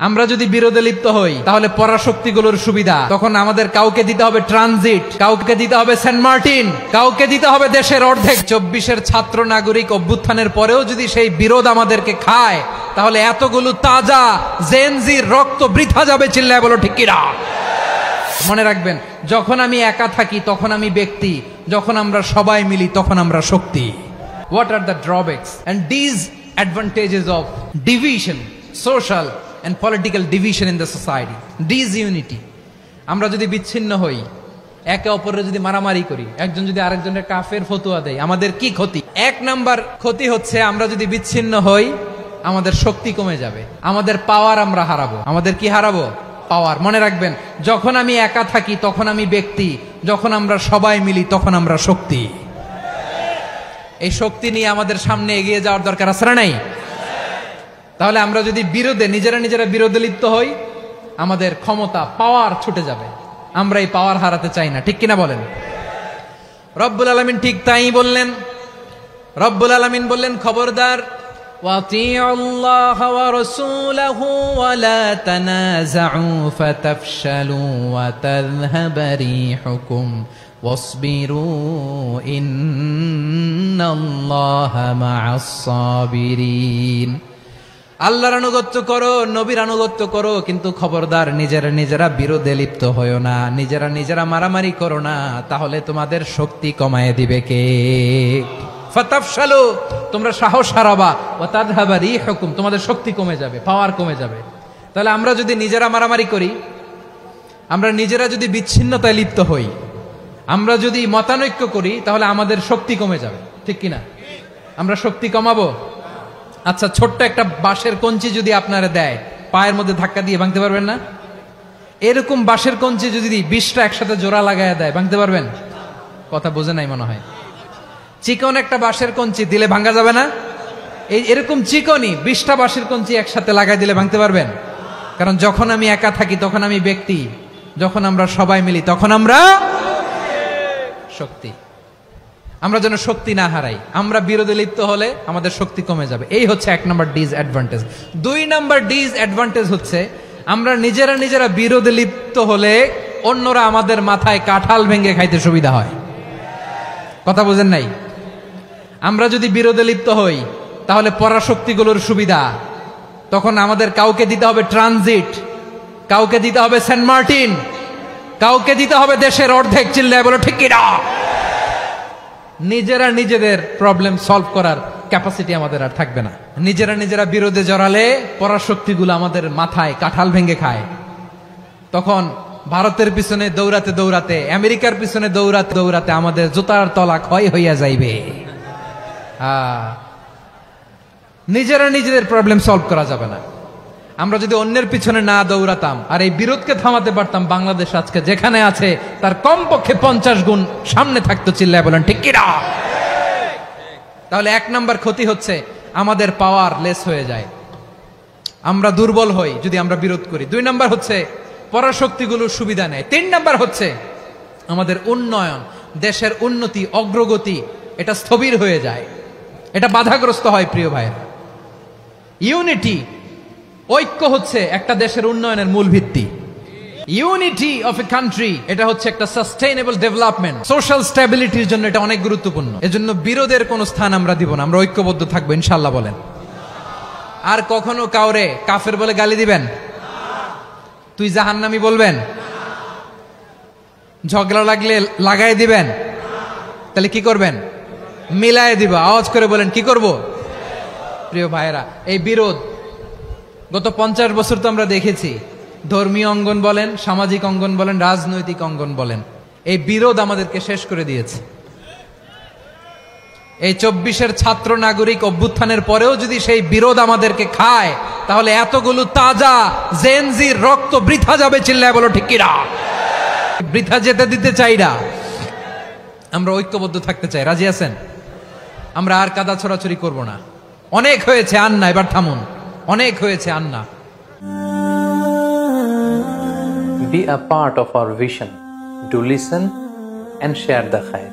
আমরা যদি বিরোধে লিপ্ত হই তাহলে পরাশক্তিগুলোর সুবিধা তখন আমাদের কাউকে দিতে হবে ট্রানজিট, কাউকে দিতে হবে সেন্ট মার্টিন, কাউকে দিতে হবে দেশের অর্ধেক। 24-এর ছাত্র নাগরিক অভ্যুত্থানের পরেও যদি সেই বিরোধ আমাদেরকে খায় তাহলে এতগুলো তাজা জেনজির রক্ত বৃথা যাবে। চিল্লায় বলো ঠিক কিনা? মনে রাখবেন, যখন আমি একা থাকি তখন আমি ব্যক্তি, যখন আমরা সবাই মিলি তখন আমরা শক্তি। What are the drawbacks and disadvantages of division, social and political division in the society? Disunity. আমরা যদি বিচ্ছিন্ন হই, একে অপরের যদি মারামারি করি, একজন যদি আরেকজনের কাফের ফতোয়া দেয়, আমাদের কি ক্ষতি? এক নাম্বার ক্ষতি হচ্ছে আমরা যদি বিচ্ছিন্ন হই আমাদের শক্তি কমে যাবে, আমাদের পাওয়ার আমরা হারাবো। আমাদের কি হারাবো? পাওয়ার। মনে রাখবেন, যখন আমি একা থাকি তখন আমি ব্যক্তি, যখন আমরা সবাই মিলি তখন আমরা শক্তি। এই শক্তি নিয়ে আমাদের সামনে এগিয়ে যাওয়ার দরকার আছে না নাই? তাহলে আমরা যদি নিজেরা বিরোধে লিপ্ত হই আমাদের ক্ষমতা, পাওয়ার ছুটে যাবে। আমরা এই পাওয়ার হারাতে চাই না, ঠিক কিনা বলেন? রব্বুল আলামিন ঠিক তাই বললেন। রব্বুল আলামিন বললেন, খবরদার, وَأَطِيعُوا اللَّهَ وَرَسُولَهُ وَلَا تَنَازَعُوا فَتَفْشَلُوا وَتَذْهَبَ رِيحُكُمْ وَاصْبِرُوا إِنَّ اللَّهَ مَعَ الصَّابِرِينَ। আল্লাহর আনুগত্য করো, নবীর আনুগত্য করো, কিন্তু খবরদার নিজেরা বিরোধে লিপ্ত হয়ো না, নিজেরা মারামারি করো না, তাহলে তোমাদের শক্তি কমায় দিবে কে? ফাতাফশালু, তোমরা সাহস হারাবা, ওয়া তাযহাবা রিহুকুম, তোমাদের শক্তি কমে যাবে, পাওয়ার কমে যাবে। তাহলে আমরা যদি নিজেরা মারামারি করি, আমরা নিজেরা যদি বিচ্ছিন্নতায় লিপ্ত হই, আমরা যদি মতানৈক্য করি, তাহলে আমাদের শক্তি কমে যাবে, ঠিক কিনা? আমরা শক্তি কমাবো। আচ্ছা, ছোট্ট একটা বাঁশের কঞ্চি যদি আপনারা দেয়, পায়ের মধ্যে ধাক্কা দিয়ে ভাঙতে পারবেন না? এরকম বাঁশের কঞ্চি যদি 20টা একসাথে জোড়া লাগায় দেয়, ভাঙতে পারবেন? কথা বোঝে নাই মনে হয়। চিকন একটা বাঁশের কঞ্চি দিলে ভাঙা যাবে না? এরকম চিকনই 20টা বাঁশের কঞ্চি একসাথে লাগাই দিলে ভাঙতে পারবেন? কারণ যখন আমি একা থাকি তখন আমি ব্যক্তি, যখন আমরা সবাই মিলি তখন আমরা শক্তি। আমরা যেন শক্তি না হারাই। আমরা বিরোধে লিপ্ত হলে আমাদের শক্তি কমে যাবে। এই হচ্ছে 1 নম্বর ডিসঅ্যাডভান্টেজ। 2 নম্বর ডিসঅ্যাডভান্টেজ হচ্ছে আমরা নিজেরা বিরোধে লিপ্ত হলে অন্যরা আমাদের মাথায় কাঁঠাল ভেঙে খাইতে সুবিধা হয়। কথা বোঝেন নাই? আমরা যদি বিরোধে লিপ্ত হই তাহলে পরাশক্তিগুলোর সুবিধা তখন আমাদের কাউকে দিতে হবে ট্রানজিট, কাউকে দিতে হবে সেন্ট মার্টিন, কাউকে দিতে হবে দেশের অর্ধেক। চিল্লায় বলো ঠিক কিনা? নিজেদের প্রবলেম সলভ করার ক্যাপাসিটি আমাদের আর থাকবে না। নিজেরা বিরোধে জড়ালে পরাশক্তিগুলো আমাদের মাথায় কাঁঠাল ভেঙে খায়। তখন ভারতের পিছনে দৌড়াতে, আমেরিকার পিছনে দৌড়াতে আমাদের জুতার তলা ক্ষয় হইয়া যাইবে। নিজেদের প্রবলেম সলভ করা যাবে না। আমরা যদি অন্যের পিছনে না দৌড়াতাম আর এই বিরোধকে থামাতে পারতাম, বাংলাদেশ আজকে যেখানে আছে তার কমপক্ষে 50 গুণ সামনে থাকতো। চিল্লায় বলেন ঠিক কিনা? তাহলে 1 নাম্বার ক্ষতি হচ্ছে আমাদের পাওয়ার লেস হয়ে যায়, আমরা দুর্বল হই যদি আমরা বিরোধ করি। 2 নাম্বার হচ্ছে পরাশক্তিগুলোর সুবিধা নেয়। 3 নাম্বার হচ্ছে আমাদের উন্নয়ন, দেশের উন্নতি, অগ্রগতি, এটা স্থবির হয়ে যায়, এটা বাধাগ্রস্ত হয়। প্রিয় ভাইয়েরা, ইউনিটি, ঐক্য হচ্ছে একটা দেশের উন্নয়নের মূল ভিত্তি। ইউনিটি অফ এ কান্ট্রি, এটা হচ্ছে একটা সাস্টেইনেবল ডেভেলপমেন্ট, সোশ্যাল স্ট্যাবিলিটির জন্য এটা অনেক গুরুত্বপূর্ণ। এজন্য বিরোধের কোনো স্থান আমরা দিব না, আমরা ঐক্যবদ্ধ থাকবো ইনশাআল্লাহ। বলেন, আর কখনো কাউরে কাফের বলে গালি দিবেন? তুই জাহান্নামী বলবেন? ঝগড়া লাগলে লাগাই দিবেন? তাহলে কি করবেন? মিলায় দিব। আওয়াজ করে বলেন, কি করব? প্রিয় ভাইয়েরা, এই বিরোধ গত 50 বছর তো আমরা দেখেছি। ধর্মীয় অঙ্গন বলেন, সামাজিক অঙ্গন বলেন, রাজনৈতিক অঙ্গন বলেন, এই বিরোধ আমাদেরকে শেষ করে দিয়েছে। এই 24-এর ছাত্র নাগরিক অভ্যুত্থানের পরেও যদি সেই বিরোধ আমাদেরকে খায় তাহলে এতগুলো তাজা জেনজির রক্ত বৃথা যাবে। চিল্লায় বলো ঠিক কিনা? বৃথা যেতে দিতে চাই না, আমরা ঐক্যবদ্ধ থাকতে চাই। রাজি আছেন? আমরা আর কাদা ছড়াছড়ি করব না। অনেক হয়েছে, আন্না, এবার থামুন। অনেক হয়েছে, আন্না। Be a part of our vision. Do listen and share the khair.